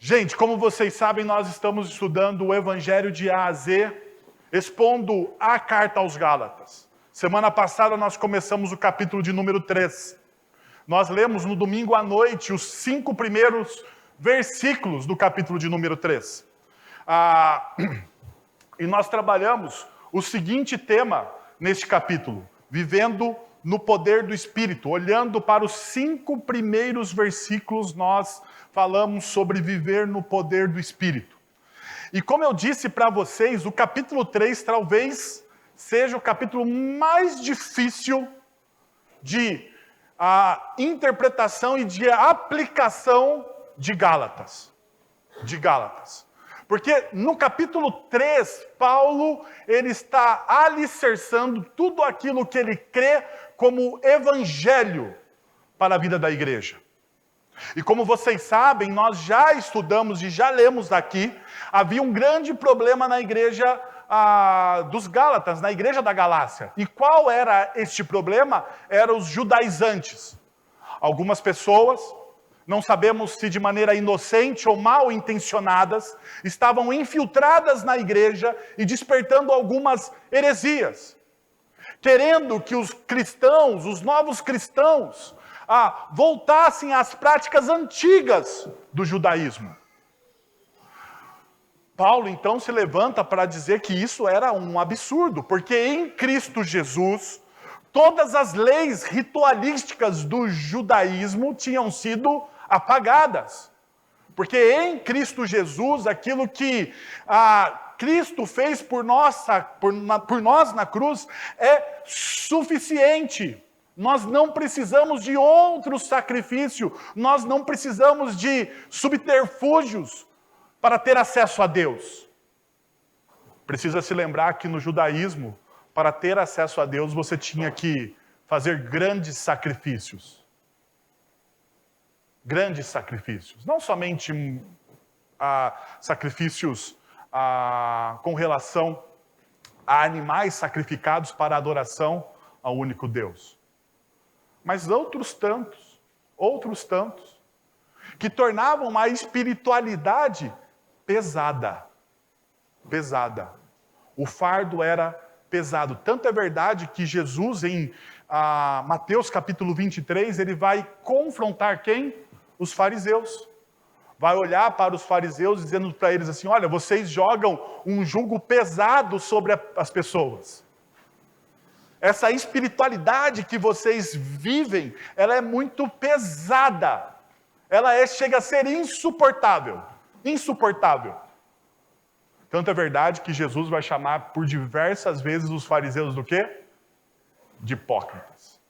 Gente, como vocês sabem, nós estamos estudando o Evangelho de A a Z, expondo a carta aos Gálatas. Semana passada nós começamos o capítulo de número 3. Nós lemos no domingo à noite os 5 primeiros versículos do capítulo de número 3. E nós trabalhamos o seguinte tema neste capítulo: vivendo no poder do Espírito. Olhando para os 5 primeiros versículos, nós falamos sobre viver no poder do Espírito. E como eu disse para vocês, o capítulo 3 talvez seja o capítulo mais difícil de interpretação e de aplicação de Gálatas. Porque no capítulo 3, Paulo ele está alicerçando tudo aquilo que ele crê como evangelho para a vida da igreja. E como vocês sabem, nós já estudamos e já lemos aqui, havia um grande problema na igreja dos Gálatas, na igreja da Galácia. E qual era este problema? Eram os judaizantes. Algumas pessoas, não sabemos se de maneira inocente ou mal intencionadas, estavam infiltradas na igreja e despertando algumas heresias, querendo que os cristãos, os novos cristãos, voltassem às práticas antigas do judaísmo. Paulo então se levanta para dizer que isso era um absurdo, porque em Cristo Jesus, todas as leis ritualísticas do judaísmo tinham sido apagadas. Porque em Cristo Jesus, aquilo que Cristo fez por nós na cruz é suficiente. Nós não precisamos de outro sacrifício, nós não precisamos de subterfúgios para ter acesso a Deus. Precisa se lembrar que no judaísmo, para ter acesso a Deus, você tinha que fazer grandes sacrifícios. Grandes sacrifícios. Não somente sacrifícios com relação a animais sacrificados para a adoração ao único Deus. Mas outros tantos, que tornavam a espiritualidade pesada. O fardo era pesado. Tanto é verdade que Jesus, em Mateus capítulo 23, ele vai confrontar quem? Os fariseus. Vai olhar para os fariseus dizendo para eles assim: olha, vocês jogam um jugo pesado sobre as pessoas. Essa espiritualidade que vocês vivem, ela é muito pesada. Ela chega a ser insuportável. Tanto é verdade que Jesus vai chamar por diversas vezes os fariseus do quê? De hipócritas.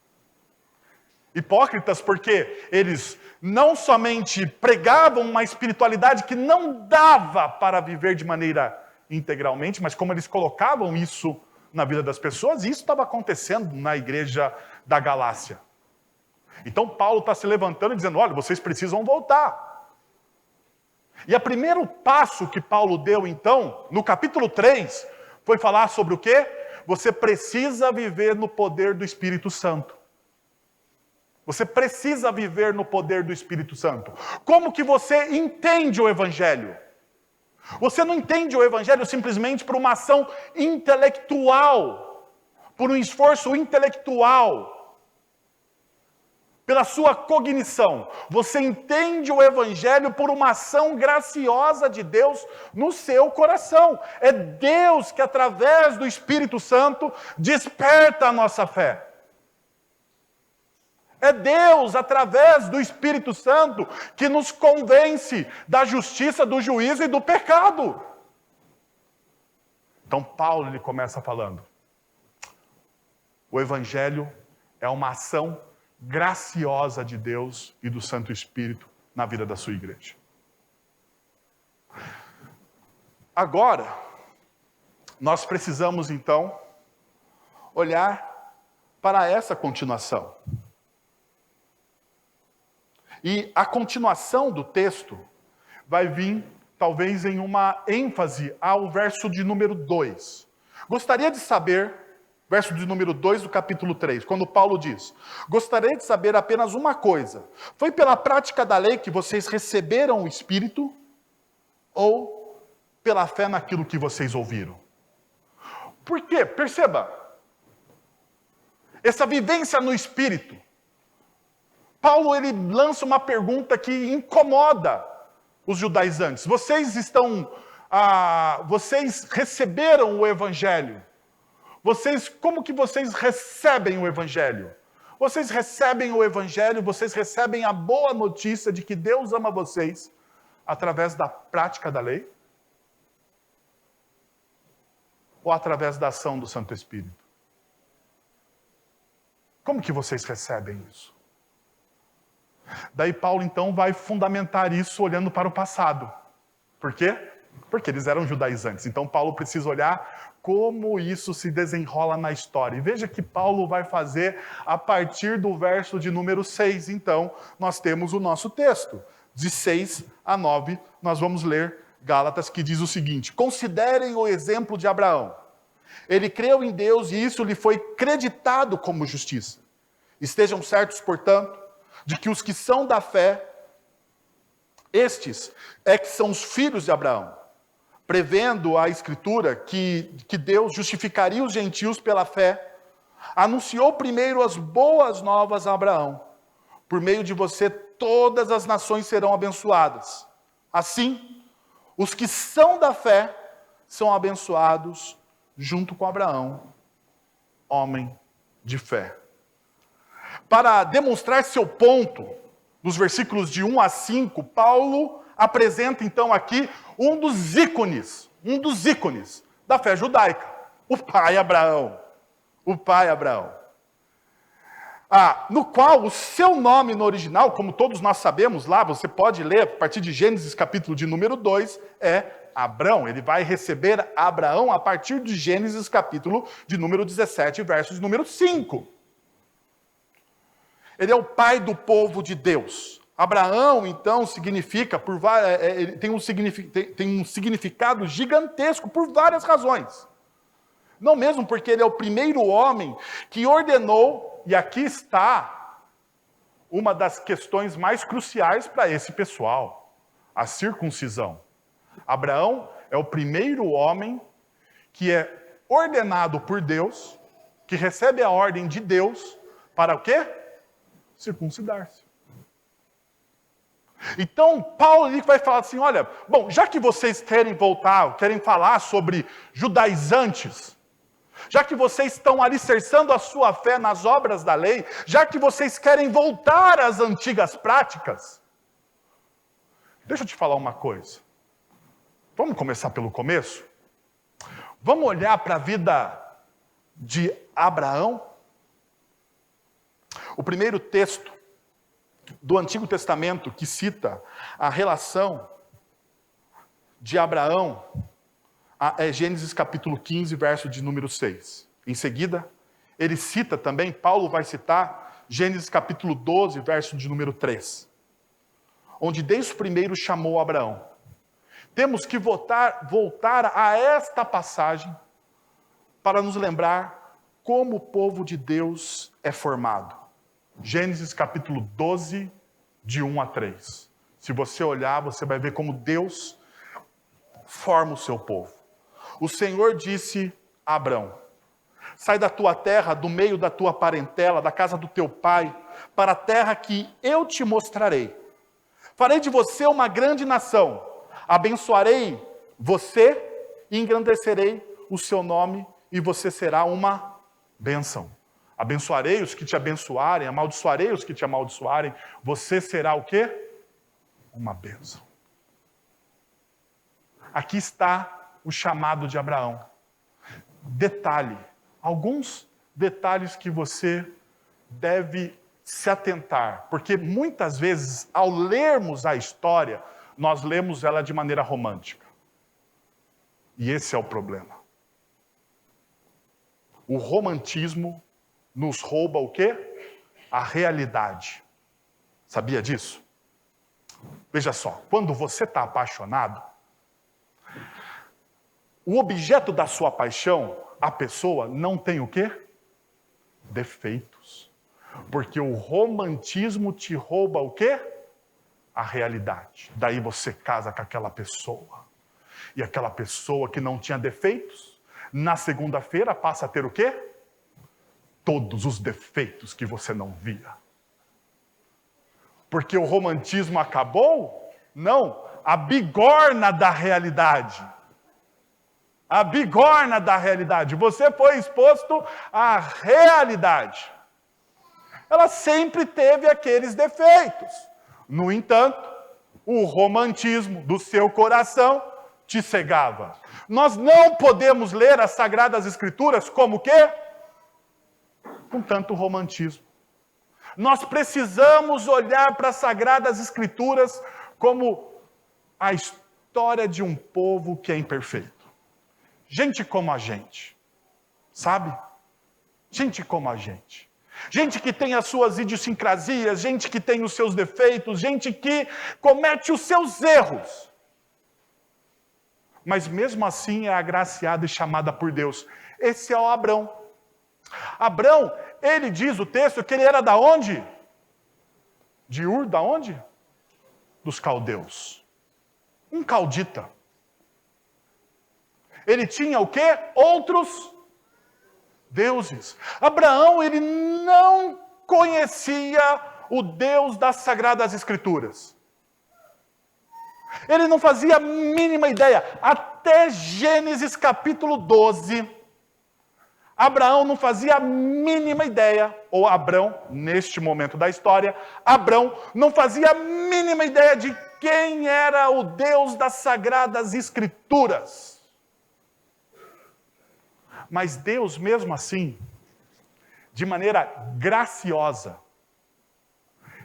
Hipócritas porque eles não somente pregavam uma espiritualidade que não dava para viver de maneira integralmente, mas como eles colocavam isso na vida das pessoas, e isso estava acontecendo na igreja da Galácia. Então Paulo está se levantando e dizendo: olha, vocês precisam voltar. E o primeiro passo que Paulo deu então, no capítulo 3, foi falar sobre o quê? Você precisa viver no poder do Espírito Santo. Você precisa viver no poder do Espírito Santo. Como que você entende o Evangelho? Você não entende o Evangelho simplesmente por uma ação intelectual, por um esforço intelectual, pela sua cognição. Você entende o Evangelho por uma ação graciosa de Deus no seu coração. É Deus que, através do Espírito Santo, desperta a nossa fé. É Deus, através do Espírito Santo, que nos convence da justiça, do juízo e do pecado. Então Paulo ele começa falando: o Evangelho é uma ação graciosa de Deus e do Santo Espírito na vida da sua igreja. Agora, nós precisamos então olhar para essa continuação. E a continuação do texto vai vir, talvez, em uma ênfase ao verso de número 2. Gostaria de saber, verso de número 2 do capítulo 3, quando Paulo diz: gostaria de saber apenas uma coisa. Foi pela prática da lei que vocês receberam o Espírito ou pela fé naquilo que vocês ouviram? Por quê? Perceba, essa vivência no Espírito, Paulo ele lança uma pergunta que incomoda os judaizantes. Vocês receberam o Evangelho? Como que vocês recebem o Evangelho? Vocês recebem o Evangelho, vocês recebem a boa notícia de que Deus ama vocês através da prática da lei? Ou através da ação do Santo Espírito? Como que vocês recebem isso? Daí Paulo então vai fundamentar isso olhando para o passado. Por quê? Porque eles eram judaizantes. Então Paulo precisa olhar como isso se desenrola na história. E veja que Paulo vai fazer a partir do verso de número 6. Então, nós temos o nosso texto. De 6 a 9, nós vamos ler Gálatas, que diz o seguinte: considerem o exemplo de Abraão. Ele creu em Deus e isso lhe foi creditado como justiça. Estejam certos, portanto, de que os que são da fé, estes é que são os filhos de Abraão. Prevendo a Escritura que Deus justificaria os gentios pela fé, anunciou primeiro as boas novas a Abraão. Por meio de você, todas as nações serão abençoadas. Assim, os que são da fé são abençoados junto com Abraão, homem de fé. Para demonstrar seu ponto, nos versículos de 1 a 5, Paulo apresenta então aqui um dos ícones da fé judaica, o pai Abraão. No qual o seu nome no original, como todos nós sabemos lá, você pode ler a partir de Gênesis capítulo de número 2, é Abrão. Ele vai receber Abraão a partir de Gênesis capítulo de número 17, verso de número 5. Ele é o pai do povo de Deus. Abraão, então, significa, tem um significado gigantesco por várias razões. Não mesmo porque ele é o primeiro homem que ordenou, e aqui está uma das questões mais cruciais para esse pessoal, a circuncisão. Abraão é o primeiro homem que é ordenado por Deus, que recebe a ordem de Deus, para o quê? Circuncidar-se. Então, Paulo ali vai falar assim, olha, bom, já que vocês querem falar sobre judaizantes, já que vocês estão alicerçando a sua fé nas obras da lei, já que vocês querem voltar às antigas práticas, deixa eu te falar uma coisa. Vamos começar pelo começo? Vamos olhar para a vida de Abraão? O primeiro texto do Antigo Testamento que cita a relação de Abraão é Gênesis capítulo 15, verso de número 6. Em seguida, ele cita também, Paulo vai citar, Gênesis capítulo 12, verso de número 3, onde Deus primeiro chamou Abraão. Temos que voltar a esta passagem para nos lembrar como o povo de Deus é formado. Gênesis capítulo 12, de 1 a 3. Se você olhar, você vai ver como Deus forma o seu povo. O Senhor disse a Abrão: sai da tua terra, do meio da tua parentela, da casa do teu pai, para a terra que eu te mostrarei. Farei de você uma grande nação, abençoarei você e engrandecerei o seu nome, e você será uma bênção. Abençoarei os que te abençoarem, amaldiçoarei os que te amaldiçoarem. Você será o quê? Uma bênção. Aqui está o chamado de Abraão. Detalhe, alguns detalhes que você deve se atentar, porque muitas vezes, ao lermos a história, nós lemos ela de maneira romântica. E esse é o problema. O romantismo nos rouba o quê? A realidade. Sabia disso? Veja só, quando você está apaixonado, o objeto da sua paixão, a pessoa, não tem o quê? Defeitos. Porque o romantismo te rouba o quê? a realidade. Daí você casa com aquela pessoa. E aquela pessoa que não tinha defeitos, na segunda-feira passa a ter o quê? Todos os defeitos que você não via. Porque o romantismo acabou? Não, a bigorna da realidade. A bigorna da realidade. Você foi exposto à realidade. Ela sempre teve aqueles defeitos. No entanto, o romantismo do seu coração te cegava. Nós não podemos ler as Sagradas Escrituras como o quê? Com tanto romantismo. Nós precisamos olhar para as Sagradas Escrituras como a história de um povo que é imperfeito. Gente como a gente, sabe? Gente como a gente. Gente que tem as suas idiosincrasias, gente que tem os seus defeitos, gente que comete os seus erros. Mas mesmo assim é agraciada e chamada por Deus. Esse é o Abrão. Abrão, ele diz o texto que ele era da onde? De Ur, da onde? Dos caldeus. Um caldita. Ele tinha o quê? Outros deuses. Abraão, ele não conhecia o Deus das Sagradas Escrituras. Ele não fazia a mínima ideia. Até Gênesis capítulo 12, Abraão não fazia a mínima ideia, ou Abrão, neste momento da história, Abrão não fazia a mínima ideia de quem era o Deus das Sagradas Escrituras. Mas Deus, mesmo assim, de maneira graciosa,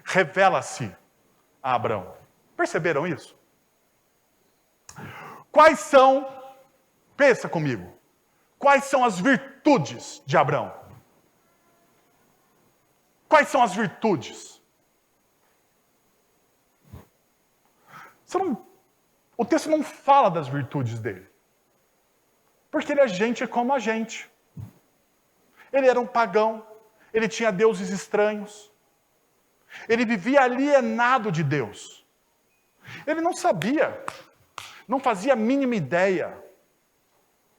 revela-se a Abrão. Perceberam isso? Quais são, pensa comigo, quais são as virtudes de Abrão? Quais são as virtudes? O texto não fala das virtudes dele. Porque ele é gente como a gente. Ele era um pagão. Ele tinha deuses estranhos. Ele vivia alienado de Deus. Ele não sabia. Não fazia a mínima ideia.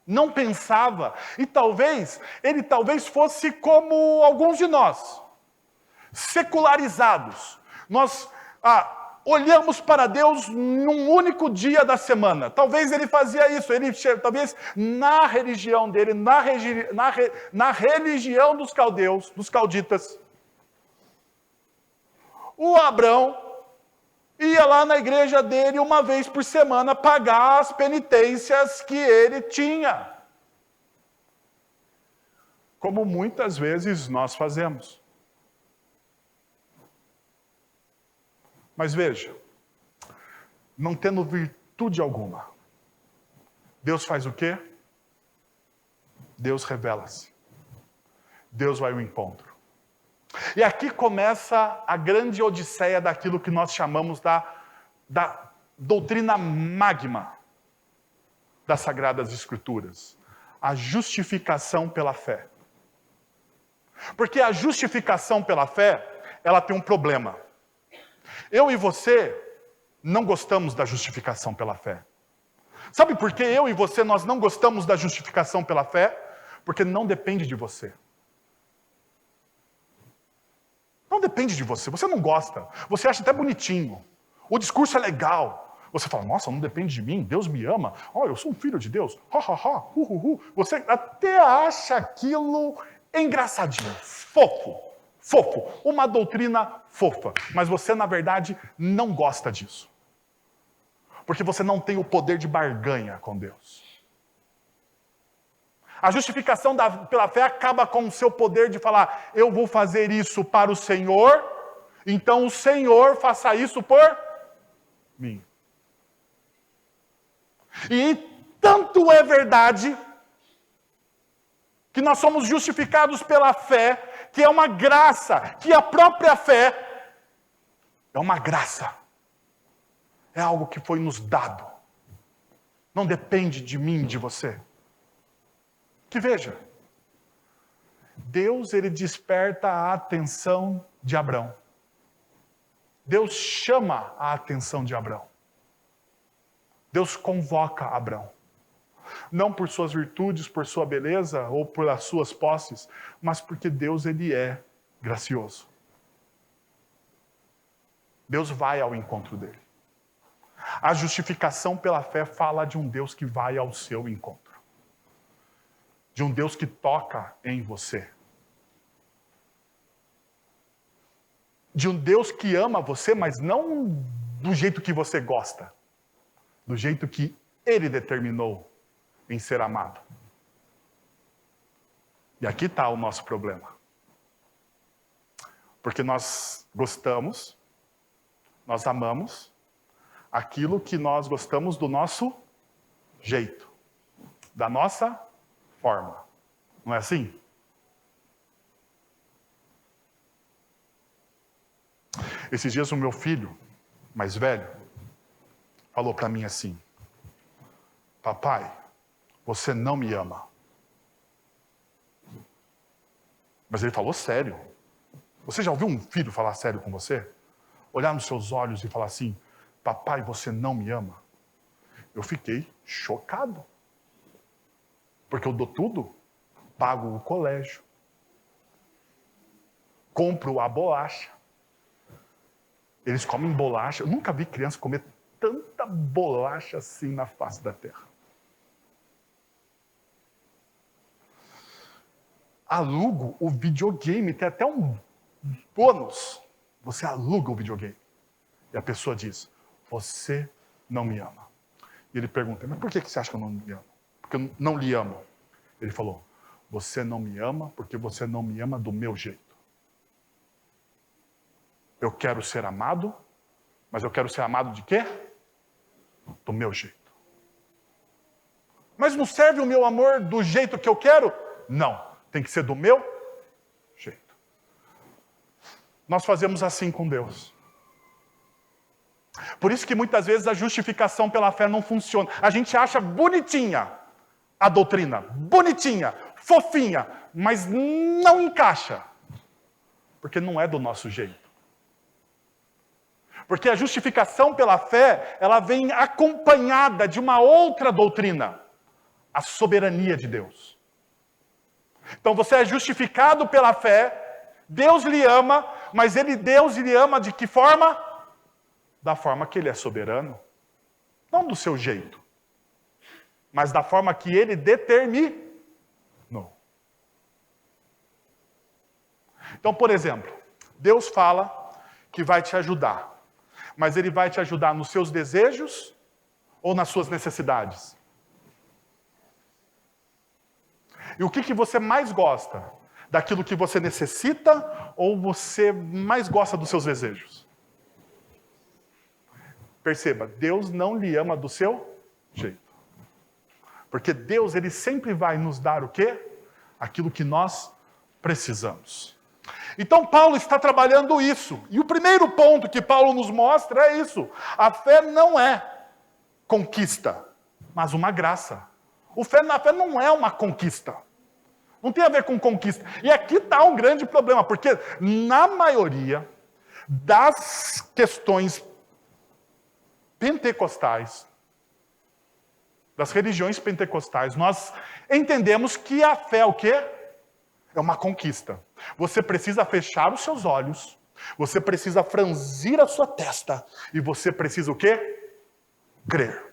Não pensava. E ele talvez fosse como alguns de nós. Secularizados. Nós olhamos para Deus num único dia da semana. Talvez ele fazia isso. Talvez na religião dele, na religião dos caldeus, dos calditas, o Abrão ia lá na igreja dele uma vez por semana pagar as penitências que ele tinha. Como muitas vezes nós fazemos. Mas veja, não tendo virtude alguma, Deus faz o quê? Deus revela-se. Deus vai ao encontro. E aqui começa a grande odisseia daquilo que nós chamamos da doutrina magma das Sagradas Escrituras. A justificação pela fé. Porque a justificação pela fé, ela tem um problema. Eu e você não gostamos da justificação pela fé. Sabe por que eu e você nós não gostamos da justificação pela fé? Porque não depende de você. Não depende de você. Você não gosta. Você acha até bonitinho. O discurso é legal. Você fala, nossa, não depende de mim. Deus me ama. Oh, eu sou um filho de Deus. Ha, ha, ha. Você até acha aquilo engraçadinho, fofo. Fofo, uma doutrina fofa, mas você na verdade não gosta disso. Porque você não tem o poder de barganha com Deus. A justificação pela fé acaba com o seu poder de falar, eu vou fazer isso para o Senhor, então o Senhor faça isso por mim. E tanto é verdade que nós somos justificados pela fé, que é uma graça, que a própria fé é uma graça. É algo que foi nos dado. Não depende de mim, de você. Que veja, Deus ele desperta a atenção de Abrão. Deus chama a atenção de Abrão. Deus convoca Abrão. Não por suas virtudes, por sua beleza ou por as suas posses, mas porque Deus, ele é gracioso. Deus vai ao encontro dele. A justificação pela fé fala de um Deus que vai ao seu encontro. De um Deus que toca em você. De um Deus que ama você, mas não do jeito que você gosta. Do jeito que ele determinou em ser amado. E aqui está o nosso problema. Porque nós gostamos, nós amamos aquilo que nós gostamos do nosso jeito, da nossa forma. Não é assim? Esses dias o meu filho, mais velho, falou para mim assim: papai, você não me ama. Mas ele falou sério. Você já ouviu um filho falar sério com você? Olhar nos seus olhos e falar assim: papai, você não me ama? Eu fiquei chocado. Porque eu dou tudo, pago o colégio, compro a bolacha. Eles comem bolacha. Eu nunca vi criança comer tanta bolacha assim na face da terra. Alugo o videogame, tem até um bônus. Você aluga o videogame. E a pessoa diz: você não me ama. E ele pergunta: mas por que você acha que eu não me amo? Porque eu não lhe amo. Ele falou: você não me ama porque você não me ama do meu jeito. Eu quero ser amado, mas eu quero ser amado de quê? Do meu jeito. Mas não serve o meu amor do jeito que eu quero? Não, tem que ser do meu jeito. Nós fazemos assim com Deus. Por isso que muitas vezes a justificação pela fé não funciona. A gente acha bonitinha a doutrina, bonitinha, fofinha, mas não encaixa. Porque não é do nosso jeito. Porque a justificação pela fé, ela vem acompanhada de uma outra doutrina, a soberania de Deus. Então você é justificado pela fé, Deus lhe ama, mas Deus lhe ama de que forma? Da forma que ele é soberano. Não do seu jeito, mas da forma que ele determinou. Então, por exemplo, Deus fala que vai te ajudar. Mas ele vai te ajudar nos seus desejos ou nas suas necessidades? E o que você mais gosta? Daquilo que você necessita ou você mais gosta dos seus desejos? Perceba, Deus não lhe ama do seu jeito. Porque Deus, ele sempre vai nos dar o quê? Aquilo que nós precisamos. Então Paulo está trabalhando isso. E o primeiro ponto que Paulo nos mostra é isso. A fé não é conquista, mas uma graça. A fé não é uma conquista. Não tem a ver com conquista. E aqui está um grande problema, porque na maioria das questões pentecostais, das religiões pentecostais, nós entendemos que a fé é o quê? É uma conquista. Você precisa fechar os seus olhos, você precisa franzir a sua testa, e você precisa o quê? Crer.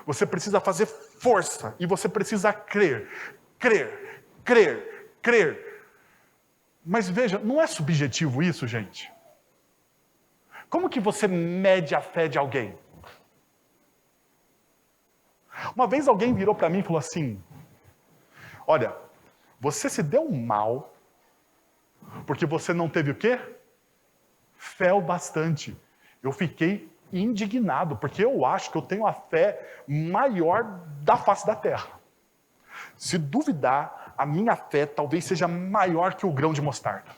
Você precisa fazer força, e você precisa crer. Crer, crer, crer. Mas veja, não é subjetivo isso, gente? Como que você mede a fé de alguém? Uma vez alguém virou para mim e falou assim: olha, você se deu mal porque você não teve o quê? Fé o bastante. Eu fiquei indignado, porque eu acho que eu tenho a fé maior da face da terra. Se duvidar, a minha fé talvez seja maior que o grão de mostarda.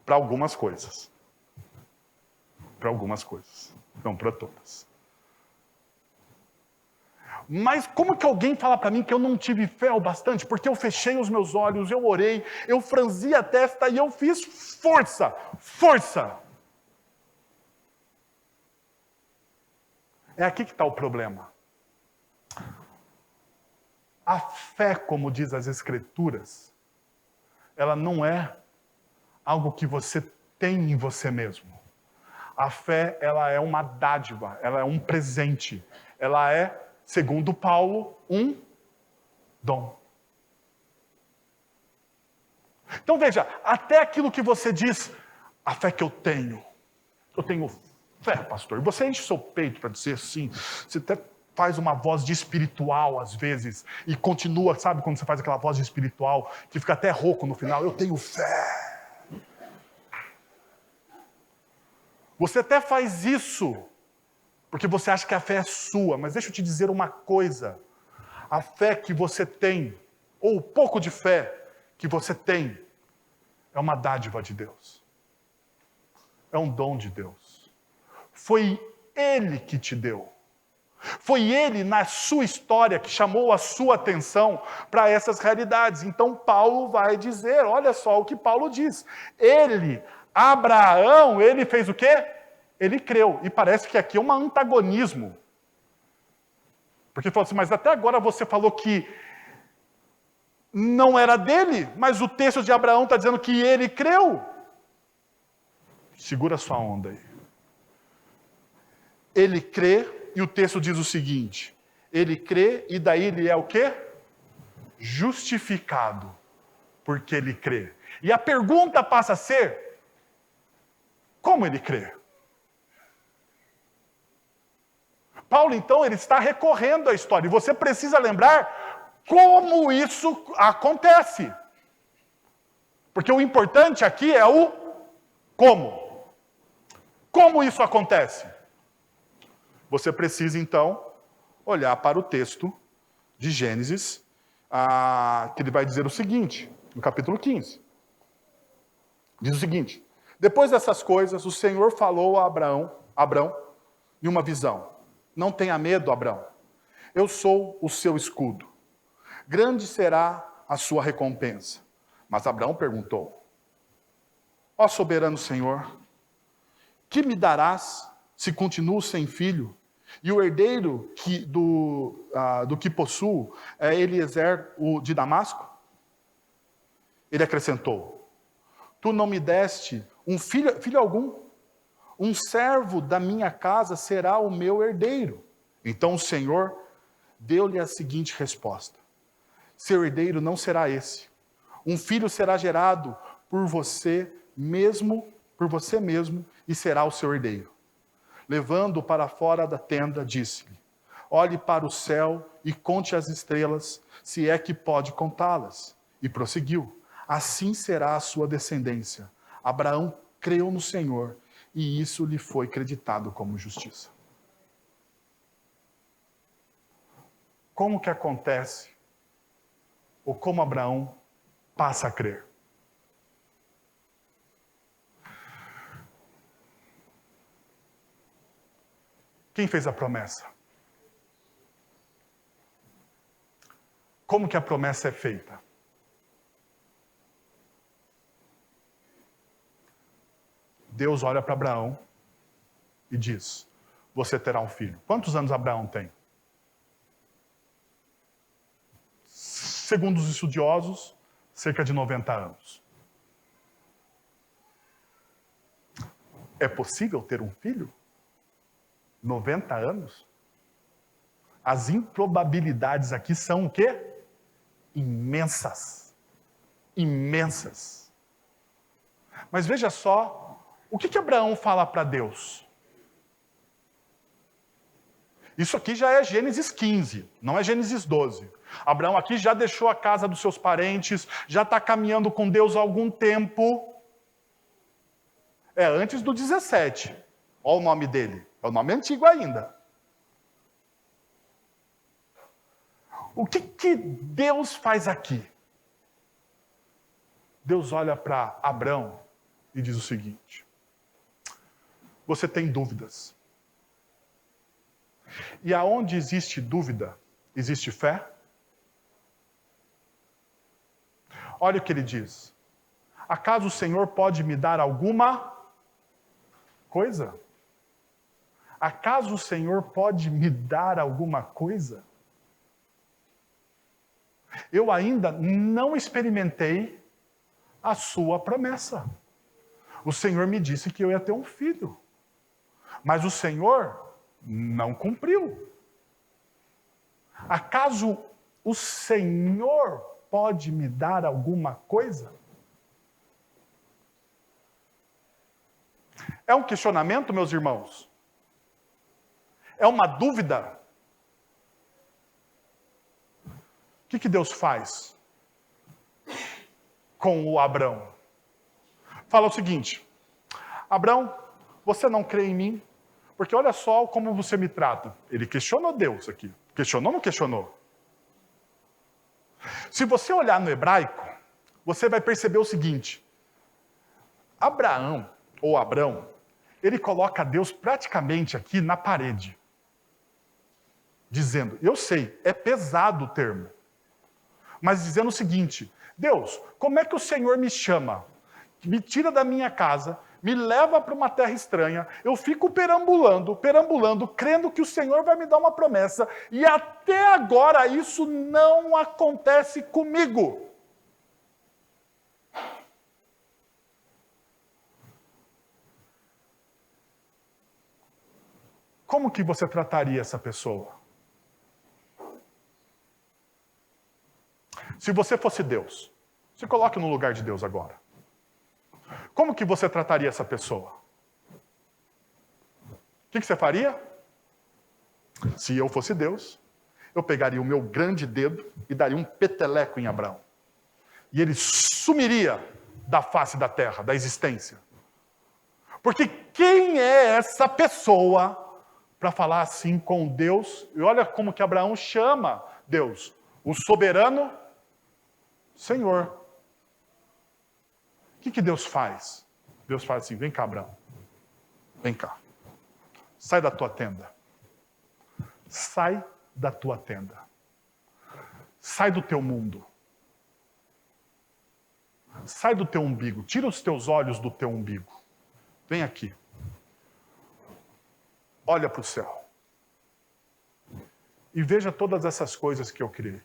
Para algumas coisas. Para algumas coisas. Não para todas. Mas como que alguém fala para mim que eu não tive fé o bastante? Porque eu fechei os meus olhos, eu orei, eu franzi a testa e eu fiz força, força. É aqui que está o problema. A fé, como diz as Escrituras, ela não é algo que você tem em você mesmo. A fé, ela é uma dádiva, ela é um presente. Ela é, segundo Paulo, um dom. Então veja, até aquilo que você diz, a fé que eu tenho fé, pastor. E você enche o seu peito para dizer assim, você até faz uma voz de espiritual às vezes, e continua, sabe quando você faz aquela voz de espiritual, que fica até rouco no final, eu tenho fé. Você até faz isso, porque você acha que a fé é sua, mas deixa eu te dizer uma coisa, a fé que você tem, ou o pouco de fé que você tem, é uma dádiva de Deus. É um dom de Deus. Foi Ele que te deu. Foi Ele, na sua história, que chamou a sua atenção para essas realidades. Então, Paulo vai dizer, olha só o que Paulo diz. Abraão, ele fez o quê? Ele creu. E parece que aqui é um antagonismo. Porque ele falou assim, mas até agora você falou que não era dele, mas o texto de Abraão está dizendo que ele creu. Segura sua onda aí. Ele crê, e o texto diz o seguinte, ele crê e daí ele é o quê? Justificado, porque ele crê. E a pergunta passa a ser, como ele crê? Paulo, então, ele está recorrendo à história, e você precisa lembrar como isso acontece. Porque o importante aqui é o como. Como isso acontece? Você precisa, então, olhar para o texto de Gênesis, que ele vai dizer o seguinte, no capítulo 15. Diz o seguinte, depois dessas coisas, o Senhor falou a Abrão, em uma visão. Não tenha medo, Abrão. Eu sou o seu escudo. Grande será a sua recompensa. Mas Abraão perguntou, ó soberano Senhor, que me darás se continuo sem filho? E o herdeiro do que possuo é Eliezer, o de Damasco? Ele acrescentou, tu não me deste um filho algum? Um servo da minha casa será o meu herdeiro. Então o Senhor deu-lhe a seguinte resposta, seu herdeiro não será esse. Um filho será gerado por você mesmo, e será o seu herdeiro. Levando-o para fora da tenda, disse-lhe, olhe para o céu e conte as estrelas, se é que pode contá-las. E prosseguiu, assim será a sua descendência. Abraão creu no Senhor, e isso lhe foi creditado como justiça. Como que acontece? Ou como Abraão passa a crer? Quem fez a promessa? Como que a promessa é feita? Deus olha para Abraão e diz, você terá um filho. Quantos anos Abraão tem? Segundo os estudiosos, cerca de 90 anos. É possível ter um filho? 90 anos? As improbabilidades aqui são o quê? Imensas. Imensas. Mas veja só, o que Abraão fala para Deus? Isso aqui já é Gênesis 15, não é Gênesis 12. Abraão aqui já deixou a casa dos seus parentes, já está caminhando com Deus há algum tempo. É antes do 17. Olha o nome dele. É o nome antigo ainda. O que Deus faz aqui? Deus olha para Abraão e diz o seguinte, você tem dúvidas. E aonde existe dúvida, Existe fé? Olha o que ele diz. Acaso o Senhor pode me dar alguma coisa? Acaso o Senhor pode me dar alguma coisa? Eu ainda não experimentei a sua promessa. O Senhor me disse que eu ia ter um filho. Mas o Senhor não cumpriu. Acaso o Senhor pode me dar alguma coisa? É um questionamento, meus irmãos? É uma dúvida? O que Deus faz com o Abrão? Fala o seguinte: Abrão, você não crê em mim? Porque olha só como você me trata. Ele questionou Deus aqui. Questionou ou não questionou? Se você olhar no hebraico, você vai perceber o seguinte: Abraão, ou Abrão, ele coloca Deus praticamente aqui na parede. Dizendo, eu sei, é pesado o termo, mas dizendo o seguinte: Deus, como é que o Senhor me chama? Me tira da minha casa, me leva para uma terra estranha, eu fico perambulando, crendo que o Senhor vai me dar uma promessa, e até agora isso não acontece comigo. Como que você trataria essa pessoa? Se você fosse Deus, se coloque no lugar de Deus agora. Como que você trataria essa pessoa? O que você faria? Se eu fosse Deus, eu pegaria o meu grande dedo e daria um peteleco em Abraão. E ele sumiria da face da terra, da existência. Porque quem é essa pessoa para falar assim com Deus? E olha como que Abraão chama Deus, o soberano Senhor. O que Deus faz? Deus faz assim: vem cá, Abraão. Vem cá. Sai da tua tenda. Sai da tua tenda. Sai do teu mundo. Sai do teu umbigo. Tira os teus olhos do teu umbigo. Vem aqui. Olha para o céu. E veja todas essas coisas que eu criei.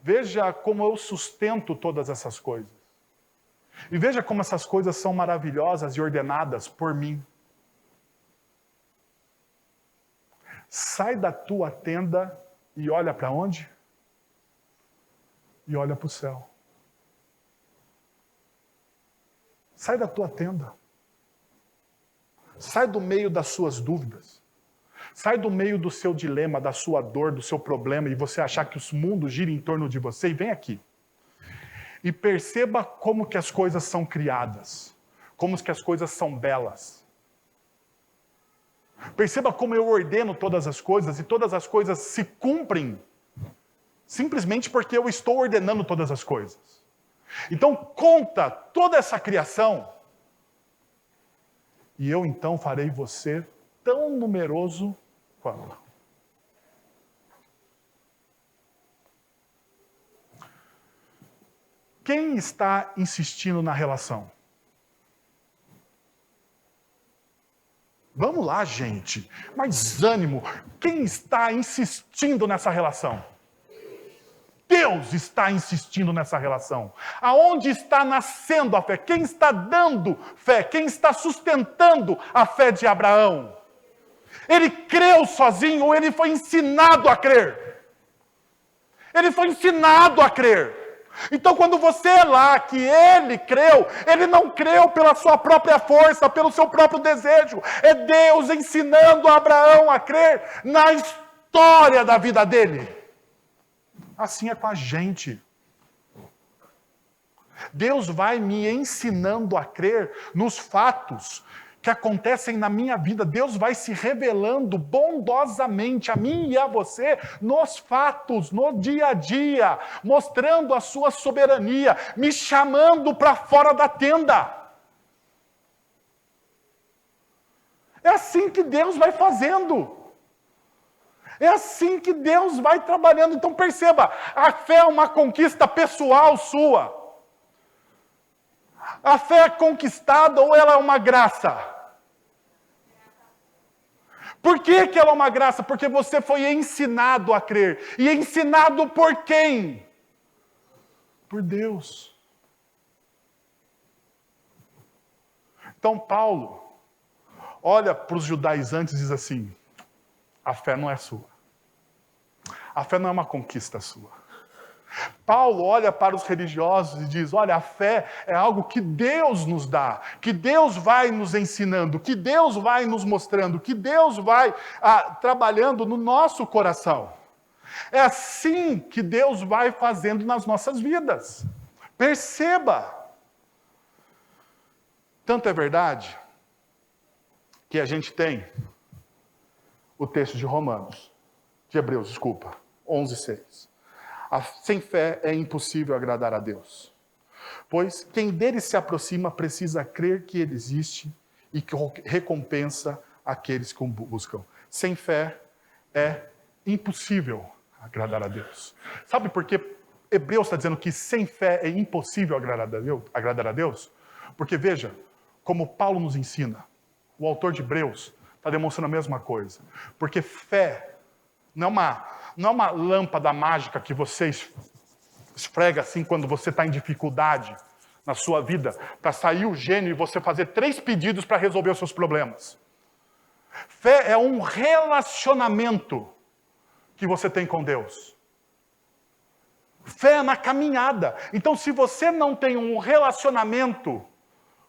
Veja como eu sustento todas essas coisas. E veja como essas coisas são maravilhosas e ordenadas por mim. Sai da tua tenda e olha para onde? E olha para o céu. Sai da tua tenda. Sai do meio das suas dúvidas. Sai do meio do seu dilema, da sua dor, do seu problema, e você achar que o mundo gira em torno de você, e vem aqui. E perceba como que as coisas são criadas. Como que as coisas são belas. Perceba como eu ordeno todas as coisas, e todas as coisas se cumprem simplesmente porque eu estou ordenando todas as coisas. Então conta toda essa criação, e eu então farei você tão numeroso quanto. Quem está insistindo na relação? Vamos lá, gente. Mais ânimo. Quem está insistindo nessa relação? Deus está insistindo nessa relação. Aonde está nascendo a fé? Quem está dando fé? Quem está sustentando a fé de Abraão? Ele creu sozinho ou ele foi ensinado a crer? Ele foi ensinado a crer. Então, quando você é lá que ele creu, ele não creu pela sua própria força, pelo seu próprio desejo. É Deus ensinando Abraão a crer na história da vida dele. Assim é com a gente. Deus vai me ensinando a crer nos fatos que acontecem na minha vida. Deus vai se revelando bondosamente a mim e a você nos fatos, no dia a dia, mostrando a sua soberania, me chamando para fora da tenda. É assim que Deus vai fazendo. É assim que Deus vai trabalhando. Então perceba, a fé é uma conquista pessoal sua. A fé é conquistada ou ela é uma graça? Por que ela é uma graça? Porque você foi ensinado a crer. E ensinado por quem? Por Deus. Então Paulo olha para os judaizantes e diz assim: a fé não é sua. A fé não é uma conquista sua. Paulo olha para os religiosos e diz: olha, a fé é algo que Deus nos dá, que Deus vai nos ensinando, que Deus vai nos mostrando, que Deus vai trabalhando no nosso coração. É assim que Deus vai fazendo nas nossas vidas. Perceba! Tanto é verdade que a gente tem o texto de Hebreus, 11:6. Sem fé é impossível agradar a Deus, pois quem dele se aproxima precisa crer que ele existe e que recompensa aqueles que o buscam. Sem fé é impossível agradar a Deus. Sabe por que Hebreus está dizendo que sem fé é impossível agradar a Deus? Porque veja, como Paulo nos ensina, o autor de Hebreus está demonstrando a mesma coisa. Porque fé não é uma lâmpada mágica que você esfrega assim quando você está em dificuldade na sua vida, para sair o gênio e você fazer 3 pedidos para resolver os seus problemas. Fé é um relacionamento que você tem com Deus. Fé é na caminhada. Então, se você não tem um relacionamento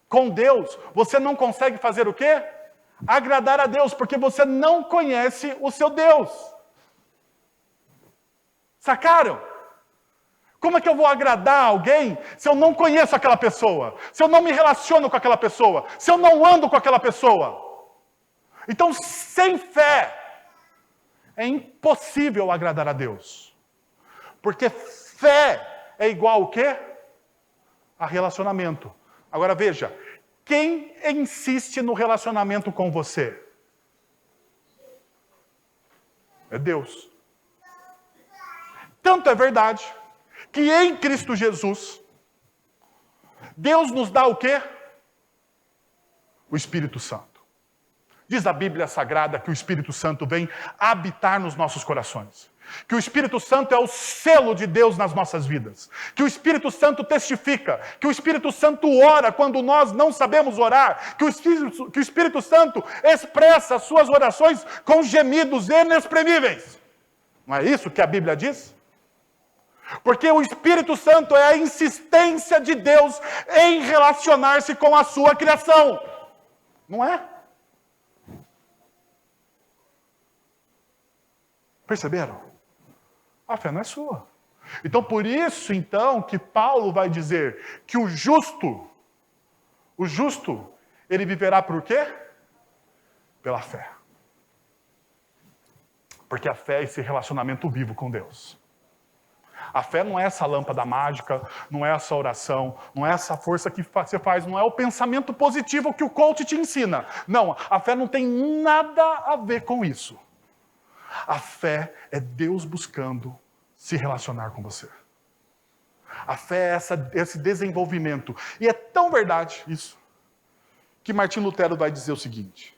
com Deus, você não consegue fazer o quê? Agradar a Deus, porque você não conhece o seu Deus. Sacaram? Como é que eu vou agradar alguém se eu não conheço aquela pessoa? Se eu não me relaciono com aquela pessoa? Se eu não ando com aquela pessoa? Então, sem fé, é impossível agradar a Deus. Porque fé é igual o quê? A relacionamento. Agora veja, quem insiste no relacionamento com você? É Deus. Tanto é verdade que em Cristo Jesus, Deus nos dá o quê? O Espírito Santo. Diz a Bíblia Sagrada que o Espírito Santo vem habitar nos nossos corações. Que o Espírito Santo é o selo de Deus nas nossas vidas. Que o Espírito Santo testifica. Que o Espírito Santo ora quando nós não sabemos orar. Que o Espírito Santo expressa as suas orações com gemidos inexprimíveis. Não é isso que a Bíblia diz? Porque o Espírito Santo é a insistência de Deus em relacionar-se com a sua criação. Não é? Perceberam? A fé não é sua. Então, por isso, então, que Paulo vai dizer que o justo, ele viverá por quê? Pela fé. Porque a fé é esse relacionamento vivo com Deus. A fé não é essa lâmpada mágica, não é essa oração, não é essa força que você faz, não é o pensamento positivo que o coach te ensina. Não, a fé não tem nada a ver com isso. A fé é Deus buscando se relacionar com você. A fé é esse desenvolvimento. E é tão verdade isso, que Martim Lutero vai dizer o seguinte: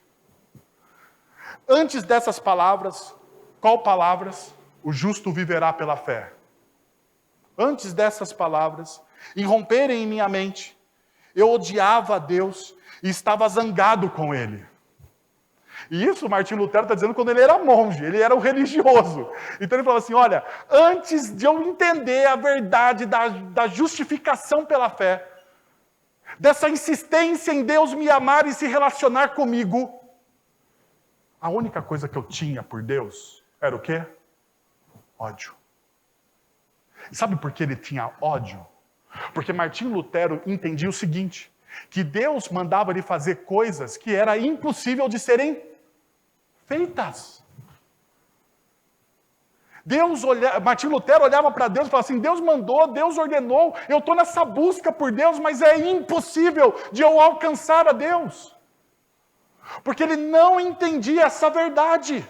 antes dessas palavras, qual palavras? O justo viverá pela fé. Antes dessas palavras irromperem em minha mente, eu odiava a Deus e estava zangado com Ele. E isso Martim Lutero está dizendo quando ele era monge, ele era um religioso. Então ele falou assim, olha, antes de eu entender a verdade da justificação pela fé, dessa insistência em Deus me amar e se relacionar comigo, a única coisa que eu tinha por Deus era o quê? Ódio. Sabe por que ele tinha ódio? Porque Martim Lutero entendia o seguinte, que Deus mandava ele fazer coisas que era impossível de serem feitas. Martim Lutero olhava para Deus e falava assim, Deus mandou, Deus ordenou, eu estou nessa busca por Deus, mas é impossível de eu alcançar a Deus. Porque ele não entendia essa verdade.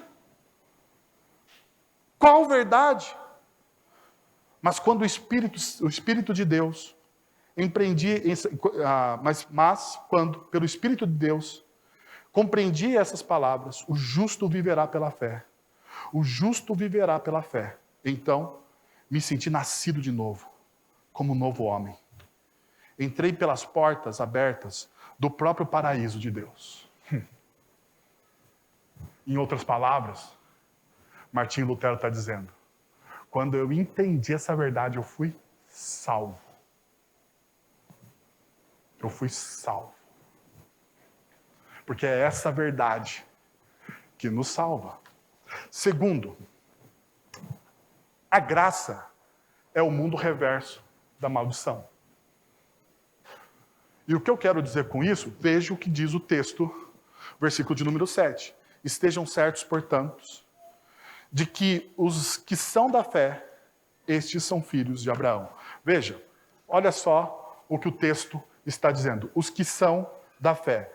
Qual verdade? Mas quando o Espírito de Deus quando, pelo Espírito de Deus, compreendi essas palavras, o justo viverá pela fé. O justo viverá pela fé. Então, me senti nascido de novo, como um novo homem. Entrei pelas portas abertas do próprio paraíso de Deus. Em outras palavras, Martinho Lutero está dizendo, quando eu entendi essa verdade, eu fui salvo. Eu fui salvo. Porque é essa verdade que nos salva. Segundo, a graça é o mundo reverso da maldição. E o que eu quero dizer com isso? Veja o que diz o texto, versículo de número 7. Estejam certos, portanto, de que os que são da fé, estes são filhos de Abraão. Veja, olha só o que o texto está dizendo. Os que são da fé.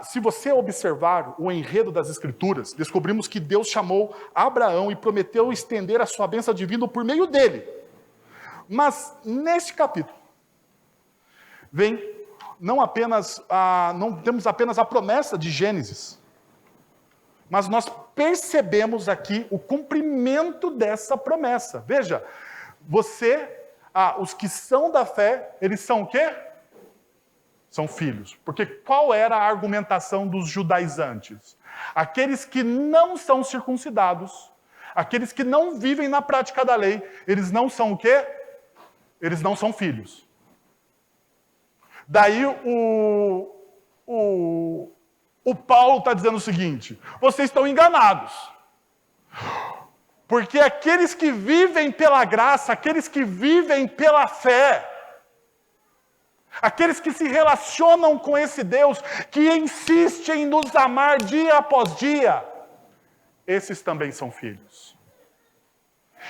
Se você observar o enredo das Escrituras, descobrimos que Deus chamou Abraão e prometeu estender a sua bênção divina por meio dele. Mas, neste capítulo, não temos apenas a promessa de Gênesis, mas nós percebemos aqui o cumprimento dessa promessa. Veja, os que são da fé, eles são o quê? São filhos. Porque qual era a argumentação dos judaizantes? Aqueles que não são circuncidados, aqueles que não vivem na prática da lei, eles não são o quê? Eles não são filhos. Daí o Paulo está dizendo o seguinte, vocês estão enganados. Porque aqueles que vivem pela graça, aqueles que vivem pela fé, aqueles que se relacionam com esse Deus, que insiste em nos amar dia após dia, esses também são filhos.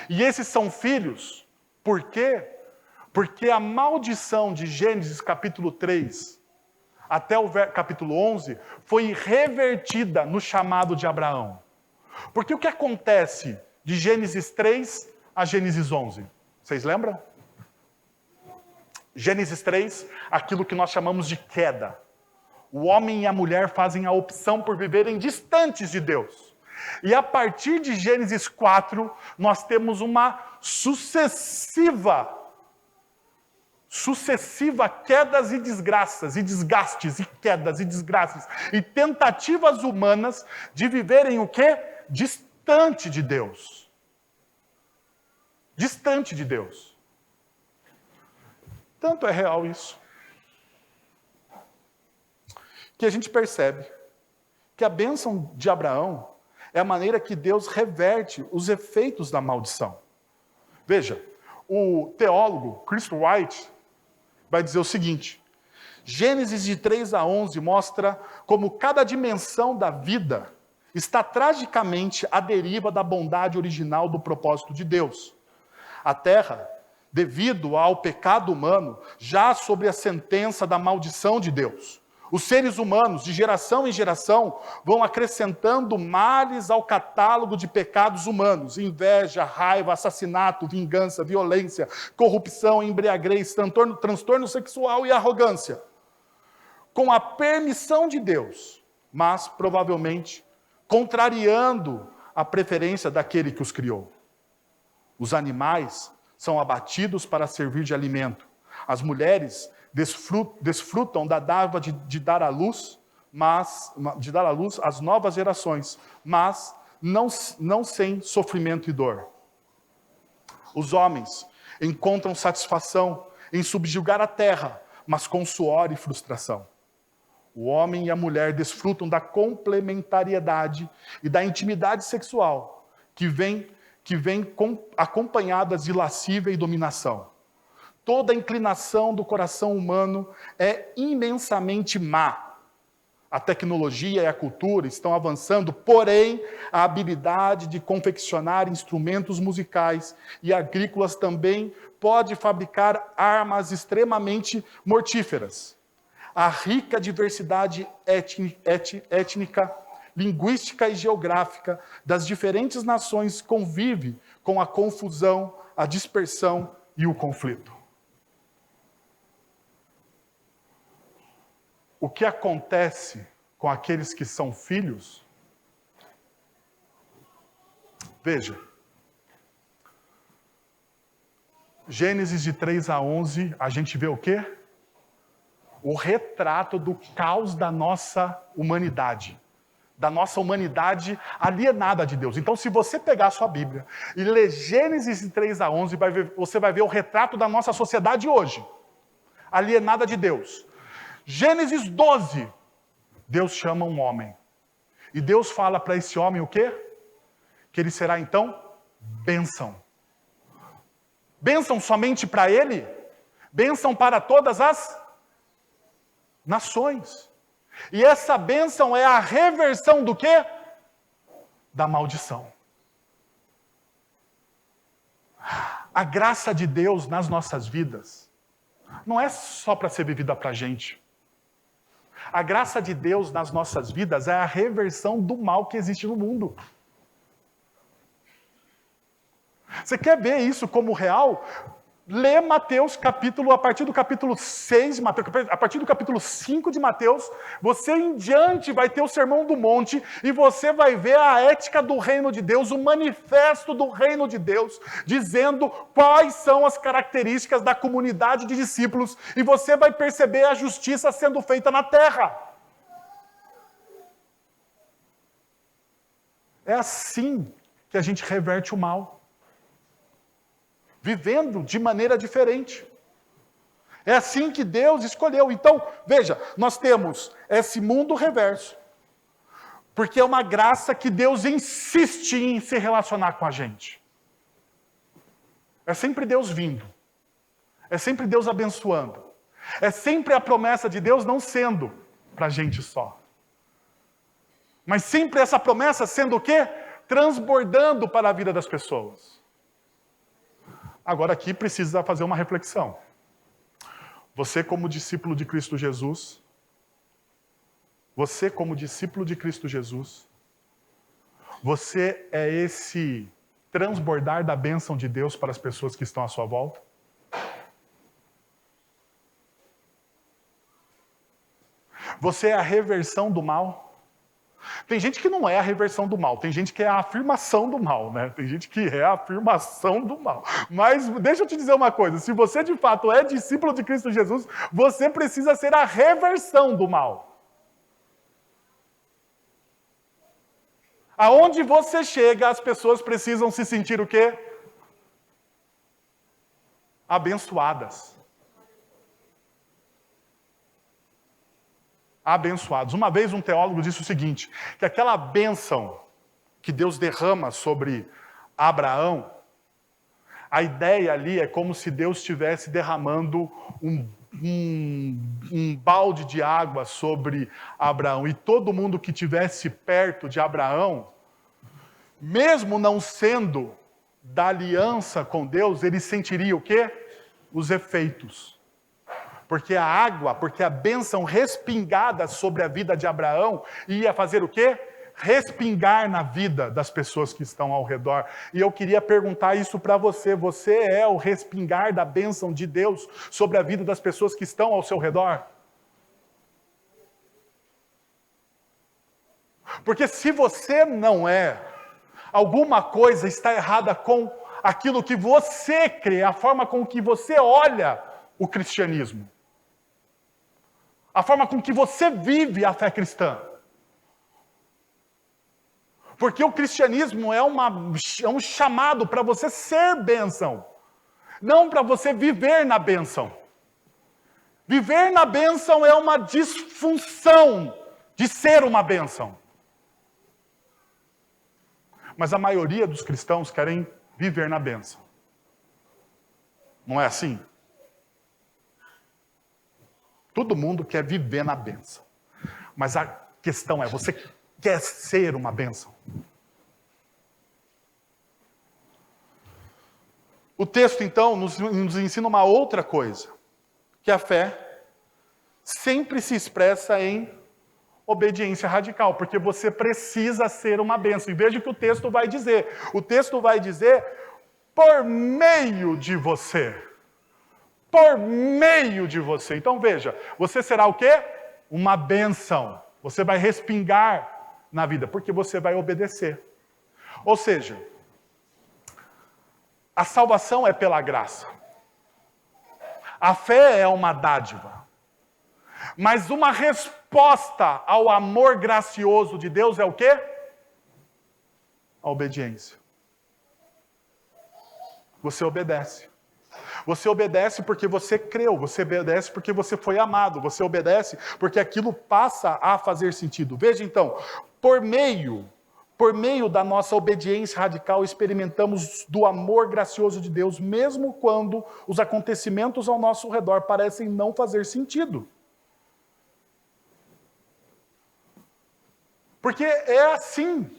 E esses são filhos, por quê? Porque a maldição de Gênesis capítulo 3, até o capítulo 11, foi revertida no chamado de Abraão. Porque o que acontece de Gênesis 3 a Gênesis 11? Vocês lembram? Gênesis 3, aquilo que nós chamamos de queda. O homem e a mulher fazem a opção por viverem distantes de Deus. E a partir de Gênesis 4, nós temos uma sucessiva quedas e desgraças, e desgastes, e quedas e desgraças, e tentativas humanas de viverem o quê? Distante de Deus. Distante de Deus. Tanto é real isso, que a gente percebe que a bênção de Abraão é a maneira que Deus reverte os efeitos da maldição. Veja, o teólogo Chris White vai dizer o seguinte, Gênesis de 3 a 11 mostra como cada dimensão da vida está tragicamente à deriva da bondade original do propósito de Deus. A terra, devido ao pecado humano, já sobre a sentença da maldição de Deus. Os seres humanos, de geração em geração, vão acrescentando males ao catálogo de pecados humanos. Inveja, raiva, assassinato, vingança, violência, corrupção, embriaguez, transtorno sexual e arrogância. Com a permissão de Deus, mas provavelmente contrariando a preferência daquele que os criou. Os animais são abatidos para servir de alimento. As mulheres desfrutam da dádiva de dar à luz às novas gerações, mas não sem sofrimento e dor. Os homens encontram satisfação em subjugar a terra, mas com suor e frustração. O homem e a mulher desfrutam da complementariedade e da intimidade sexual que vem acompanhadas de lascívia e dominação. Toda a inclinação do coração humano é imensamente má. A tecnologia e a cultura estão avançando, porém, a habilidade de confeccionar instrumentos musicais e agrícolas também pode fabricar armas extremamente mortíferas. A rica diversidade étnica linguística e geográfica das diferentes nações convive com a confusão, a dispersão e o conflito. O que acontece com aqueles que são filhos? Veja, Gênesis de 3 a 11, a gente vê o quê? O retrato do caos da nossa humanidade. Da nossa humanidade alienada de Deus. Então, se você pegar a sua Bíblia e ler Gênesis de 3 a 11, você vai ver o retrato da nossa sociedade hoje. Alienada de Deus. Gênesis 12, Deus chama um homem. E Deus fala para esse homem o quê? Que ele será, então, bênção. Bênção somente para ele? Bênção para todas as nações. E essa bênção é a reversão do quê? Da maldição. A graça de Deus nas nossas vidas não é só para ser vivida para a gente. A graça de Deus nas nossas vidas é a reversão do mal que existe no mundo. Você quer ver isso como real? Lê Mateus a partir do capítulo 6 de Mateus, a partir do capítulo 5 de Mateus, você em diante vai ter o Sermão do Monte e você vai ver a ética do reino de Deus, o manifesto do reino de Deus, dizendo quais são as características da comunidade de discípulos e você vai perceber a justiça sendo feita na terra. É assim que a gente reverte o mal. Vivendo de maneira diferente. É assim que Deus escolheu. Então, veja, nós temos esse mundo reverso. Porque é uma graça que Deus insiste em se relacionar com a gente. É sempre Deus vindo. É sempre Deus abençoando. É sempre a promessa de Deus não sendo para a gente só. Mas sempre essa promessa sendo o quê? Transbordando para a vida das pessoas. Agora aqui precisa fazer uma reflexão. Você como discípulo de Cristo Jesus, você é esse transbordar da bênção de Deus para as pessoas que estão à sua volta? Você é a reversão do mal? Tem gente que não é a reversão do mal, tem gente que é a afirmação do mal, né? Tem gente que é a afirmação do mal. Mas deixa eu te dizer uma coisa, se você de fato é discípulo de Cristo Jesus, você precisa ser a reversão do mal. Aonde você chega, as pessoas precisam se sentir o quê? Abençoadas. Abençoados. Uma vez um teólogo disse o seguinte, que aquela bênção que Deus derrama sobre Abraão, a ideia ali é como se Deus estivesse derramando um balde de água sobre Abraão. E todo mundo que estivesse perto de Abraão, mesmo não sendo da aliança com Deus, ele sentiria o quê? Os efeitos. Porque a água, porque a bênção respingada sobre a vida de Abraão ia fazer o quê? Respingar na vida das pessoas que estão ao redor. E eu queria perguntar isso para você. Você é o respingar da bênção de Deus sobre a vida das pessoas que estão ao seu redor? Porque se você não é, alguma coisa está errada com aquilo que você crê, a forma com que você olha o cristianismo. A forma com que você vive a fé cristã. Porque o cristianismo é um chamado para você ser bênção. Não para você viver na bênção. Viver na bênção é uma disfunção de ser uma bênção. Mas a maioria dos cristãos querem viver na bênção. Não é assim? Todo mundo quer viver na bênção. Mas a questão é, você quer ser uma bênção? O texto, então, nos ensina uma outra coisa. Que a fé sempre se expressa em obediência radical, porque você precisa ser uma bênção. E veja o que o texto vai dizer. O texto vai dizer, por meio de você. Por meio de você. Então veja, você será o quê? Uma bênção. Você vai respingar na vida, porque você vai obedecer. Ou seja, a salvação é pela graça. A fé é uma dádiva. Mas uma resposta ao amor gracioso de Deus é o quê? A obediência. Você obedece. Você obedece porque você creu, você obedece porque você foi amado, você obedece porque aquilo passa a fazer sentido. Veja então, por meio da nossa obediência radical, experimentamos do amor gracioso de Deus, mesmo quando os acontecimentos ao nosso redor parecem não fazer sentido. Porque é assim.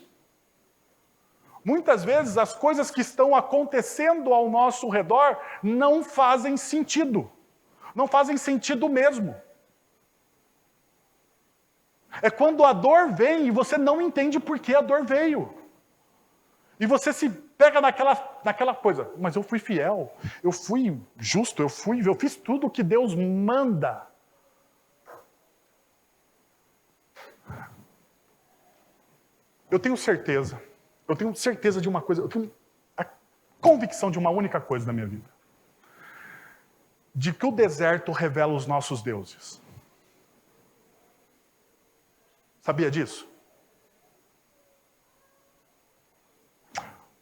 Muitas vezes as coisas que estão acontecendo ao nosso redor não fazem sentido. Não fazem sentido mesmo. É quando a dor vem e você não entende por que a dor veio. E você se pega naquela coisa, mas eu fui fiel, eu fui justo, eu fiz tudo o que Deus manda. Eu tenho certeza de uma coisa, eu tenho a convicção de uma única coisa na minha vida. De que o deserto revela os nossos deuses. Sabia disso?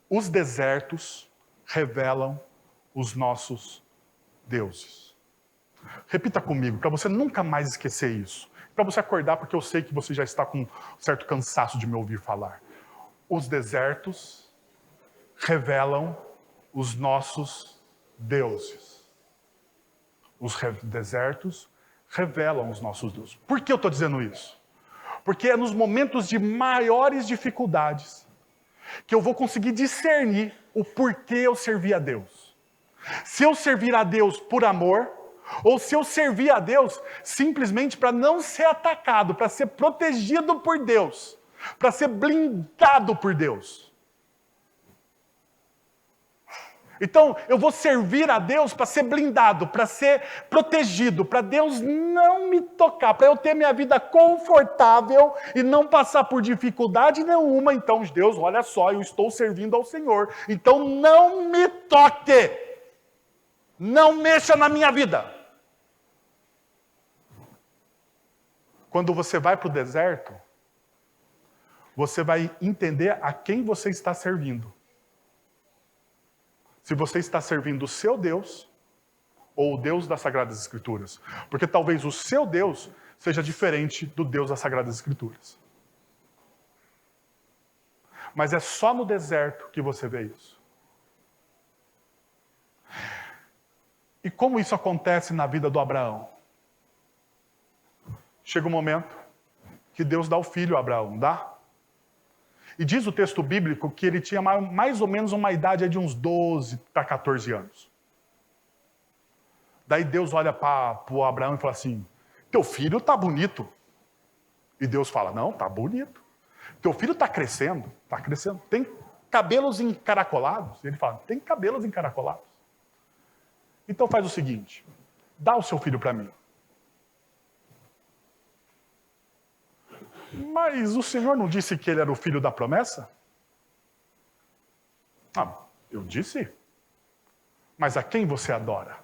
Os desertos revelam os nossos deuses. Repita comigo, para você nunca mais esquecer isso. Para você acordar, porque eu sei que você já está com um certo cansaço de me ouvir falar. Os desertos revelam os nossos deuses. Os desertos revelam os nossos deuses. Por que eu estou dizendo isso? Porque é nos momentos de maiores dificuldades que eu vou conseguir discernir o porquê eu servi a Deus. Se eu servir a Deus por amor, ou se eu servir a Deus simplesmente para não ser atacado, para ser protegido por Deus, para ser blindado por Deus. Então, eu vou servir a Deus para ser blindado, para ser protegido, para Deus não me tocar, para eu ter minha vida confortável e não passar por dificuldade nenhuma. Então, Deus, olha só, eu estou servindo ao Senhor. Então, não me toque. Não mexa na minha vida. Quando você vai para o deserto, você vai entender a quem você está servindo. Se você está servindo o seu Deus ou o Deus das Sagradas Escrituras. Porque talvez o seu Deus seja diferente do Deus das Sagradas Escrituras. Mas é só no deserto que você vê isso. E como isso acontece na vida do Abraão? Chega um momento que Deus dá o filho a Abraão, dá? E diz o texto bíblico que ele tinha mais ou menos uma idade de uns 12 para 14 anos. Daí Deus olha para o Abraão e fala assim, teu filho está bonito. E Deus fala, não, está bonito. Teu filho está crescendo, tem cabelos encaracolados. E ele fala, tem cabelos encaracolados. Então faz o seguinte, dá o seu filho para mim. Mas o Senhor não disse que ele era o filho da promessa? Ah, eu disse. Mas a quem você adora?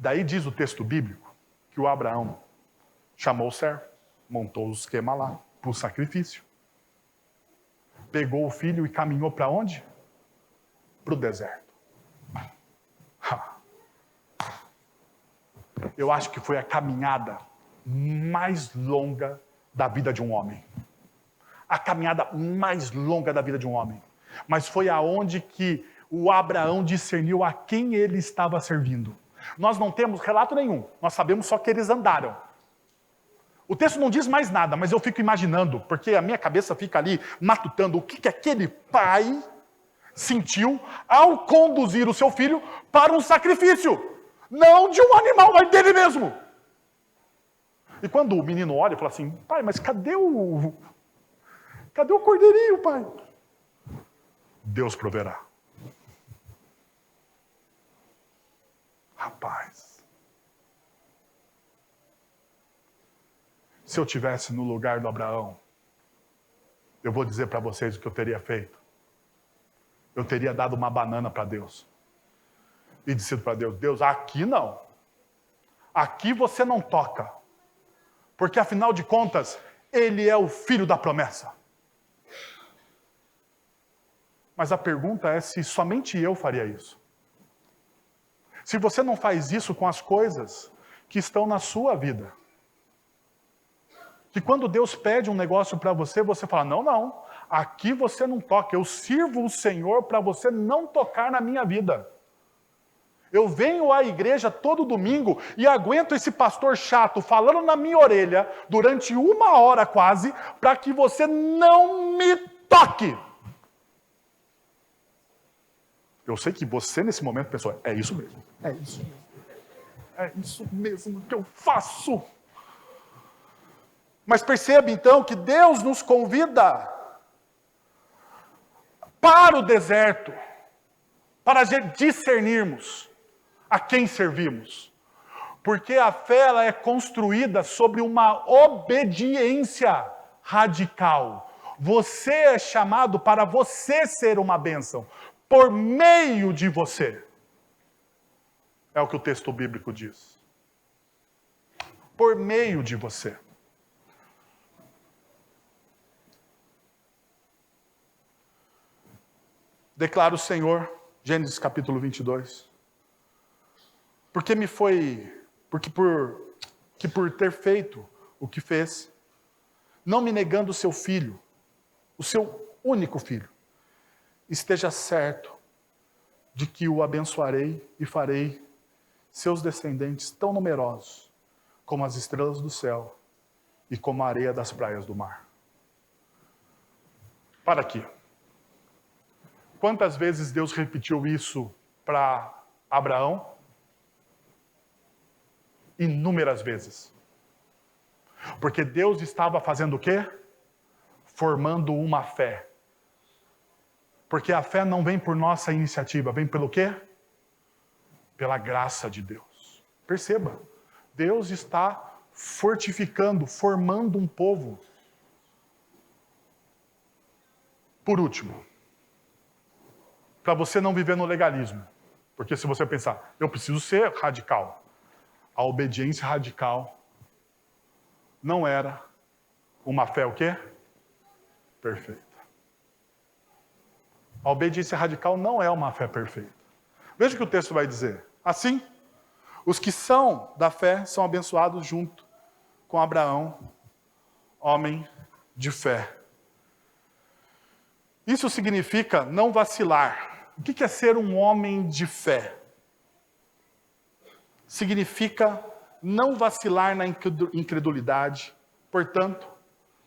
Daí diz o texto bíblico que o Abraão chamou o servo, montou o esquema lá, para o sacrifício. Pegou o filho e caminhou para onde? Para o deserto. Eu acho que foi a caminhada mais longa da vida de um homem. A caminhada mais longa da vida de um homem. Mas foi aonde que o Abraão discerniu a quem ele estava servindo. Nós não temos relato nenhum. Nós sabemos só que eles andaram. O texto não diz mais nada, mas eu fico imaginando, porque a minha cabeça fica ali matutando o que aquele pai sentiu ao conduzir o seu filho para um sacrifício. Não de um animal, mas dele mesmo. E quando o menino olha e fala assim, pai, mas cadê o cordeirinho, pai? Deus proverá. Rapaz, se eu tivesse no lugar do Abraão, eu vou dizer para vocês o que eu teria feito. Eu teria dado uma banana para Deus. E disse para Deus, Deus, aqui não. Aqui você não toca. Porque afinal de contas, ele é o filho da promessa. Mas a pergunta é se somente eu faria isso. Se você não faz isso com as coisas que estão na sua vida. Que quando Deus pede um negócio para você, você fala, não, aqui você não toca. Eu sirvo o Senhor para você não tocar na minha vida. Eu venho à igreja todo domingo e aguento esse pastor chato falando na minha orelha durante 1 hora quase, para que você não me toque. Eu sei que você nesse momento pensou, é isso mesmo. É isso mesmo. É isso mesmo que eu faço. Mas perceba então que Deus nos convida para o deserto, para discernirmos a quem servimos. Porque a fé ela é construída sobre uma obediência radical. Você é chamado para você ser uma bênção, por meio de você. É o que o texto bíblico diz. Por meio de você. Declara o Senhor, Gênesis capítulo 22. Porque por ter feito o que fez, não me negando o seu filho, o seu único filho, esteja certo de que o abençoarei e farei seus descendentes tão numerosos como as estrelas do céu e como a areia das praias do mar. Para aqui. Quantas vezes Deus repetiu isso para Abraão? Inúmeras vezes. Porque Deus estava fazendo o quê? Formando uma fé. Porque a fé não vem por nossa iniciativa, vem pelo quê? Pela graça de Deus. Perceba, Deus está fortificando, formando um povo. Por último, para você não viver no legalismo. Porque se você pensar, eu preciso ser radical. A obediência radical não era uma fé o quê? Perfeita. A obediência radical não é uma fé perfeita. Veja o que o texto vai dizer. Assim, os que são da fé são abençoados junto com Abraão, homem de fé. Isso significa não vacilar. O que é ser um homem de fé? Significa não vacilar na incredulidade, portanto,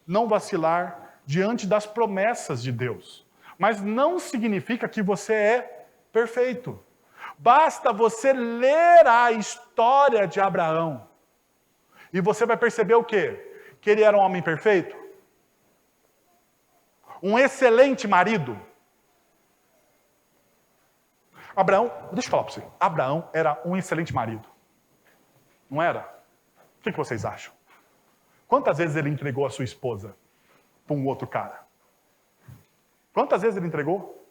não vacilar diante das promessas de Deus. Mas não significa que você é perfeito. Basta você ler a história de Abraão e você vai perceber o quê? Que ele era um homem perfeito? Um excelente marido? Abraão, deixa eu falar para você, Abraão era um excelente marido. Não era? O que vocês acham? Quantas vezes ele entregou a sua esposa para um outro cara? Quantas vezes ele entregou?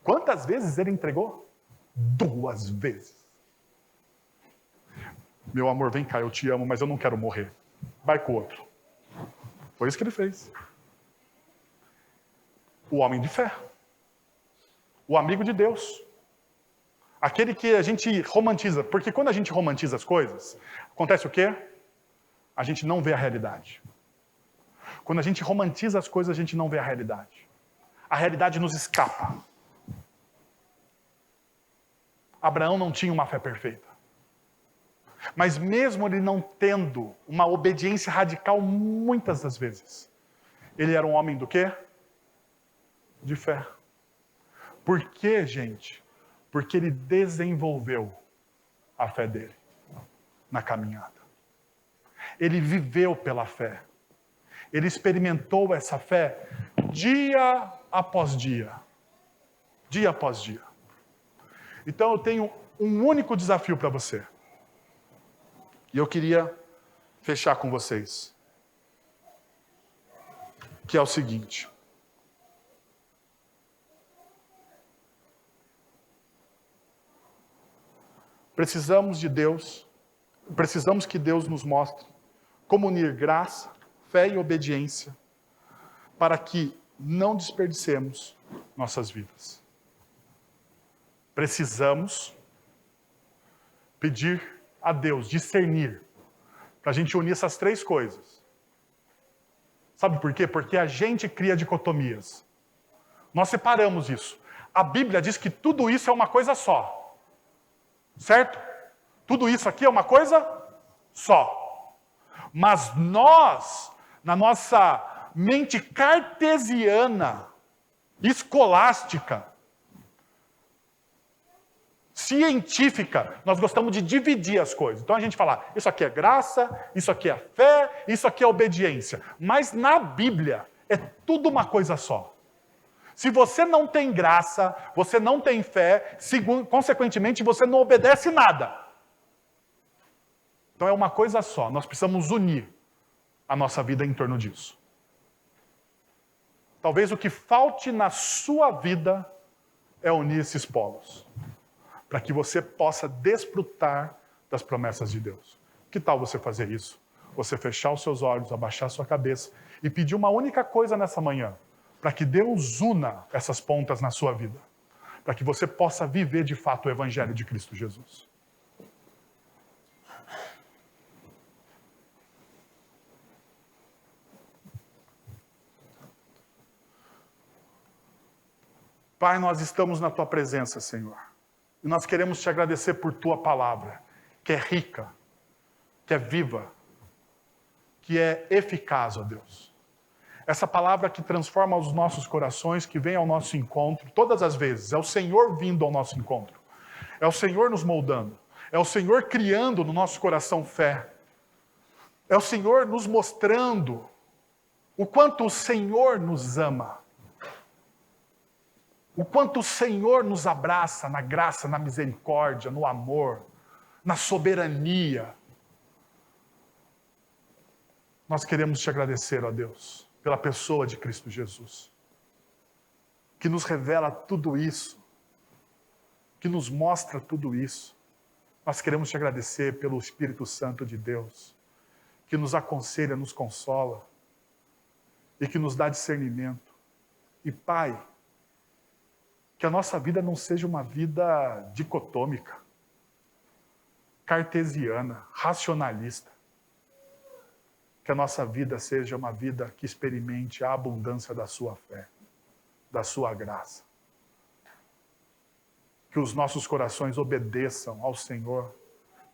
Quantas vezes ele entregou? 2 vezes. Meu amor, vem cá, eu te amo, mas eu não quero morrer. Vai com o outro. Foi isso que ele fez. O homem de fé. O amigo de Deus. Aquele que a gente romantiza. Porque quando a gente romantiza as coisas, acontece o quê? A gente não vê a realidade. Quando a gente romantiza as coisas, a gente não vê a realidade. A realidade nos escapa. Abraão não tinha uma fé perfeita. Mas mesmo ele não tendo uma obediência radical muitas das vezes, ele era um homem do quê? De fé. Por quê, gente? Porque ele desenvolveu a fé dele na caminhada. ele viveu pela fé. Ele experimentou essa fé dia após dia. Dia após dia. Então eu tenho um único desafio para você. E eu queria fechar com vocês. Que é o seguinte. Precisamos de Deus, precisamos que Deus nos mostre como unir graça, fé e obediência para que não desperdicemos nossas vidas. Precisamos pedir a Deus, discernir, para a gente unir essas três coisas. Sabe por quê? Porque a gente cria dicotomias. Nós separamos isso. A Bíblia diz que tudo isso é uma coisa só. Certo? Tudo isso aqui é uma coisa só. Mas nós, na nossa mente cartesiana, escolástica, científica, nós gostamos de dividir as coisas. Então a gente fala, isso aqui é graça, isso aqui é fé, isso aqui é obediência. Mas na Bíblia é tudo uma coisa só. Se você não tem graça, você não tem fé, consequentemente você não obedece nada. Então é uma coisa só, nós precisamos unir a nossa vida em torno disso. Talvez o que falte na sua vida é unir esses polos, para que você possa desfrutar das promessas de Deus. Que tal você fazer isso? Você fechar os seus olhos, abaixar a sua cabeça e pedir uma única coisa nessa manhã, para que Deus una essas pontas na sua vida, para que você possa viver de fato o Evangelho de Cristo Jesus. Pai, nós estamos na Tua presença, Senhor, e nós queremos Te agradecer por Tua palavra, que é rica, que é viva, que é eficaz, ó Deus. Essa palavra que transforma os nossos corações, que vem ao nosso encontro, todas as vezes, é o Senhor vindo ao nosso encontro. É o Senhor nos moldando. É o Senhor criando no nosso coração fé. É o Senhor nos mostrando o quanto o Senhor nos ama. O quanto o Senhor nos abraça na graça, na misericórdia, no amor, na soberania. Nós queremos Te agradecer, ó Deus, pela pessoa de Cristo Jesus, que nos revela tudo isso, que nos mostra tudo isso. Nós queremos Te agradecer pelo Espírito Santo de Deus, que nos aconselha, nos consola e que nos dá discernimento. E Pai, que a nossa vida não seja uma vida dicotômica, cartesiana, racionalista. Que a nossa vida seja uma vida que experimente a abundância da Sua fé, da Sua graça. Que os nossos corações obedeçam ao Senhor,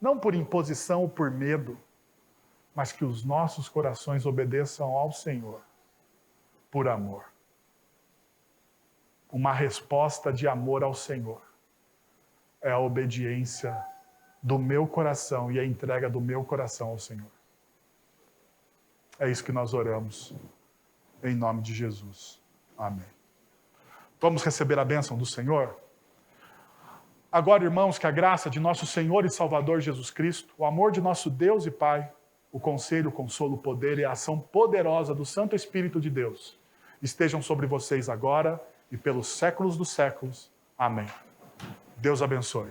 não por imposição ou por medo, mas que os nossos corações obedeçam ao Senhor, por amor. Uma resposta de amor ao Senhor é a obediência do meu coração e a entrega do meu coração ao Senhor. É isso que nós oramos, em nome de Jesus. Amém. Vamos receber a bênção do Senhor? Agora, irmãos, que a graça de nosso Senhor e Salvador Jesus Cristo, o amor de nosso Deus e Pai, o conselho, o consolo, o poder e a ação poderosa do Santo Espírito de Deus estejam sobre vocês agora e pelos séculos dos séculos. Amém. Deus abençoe.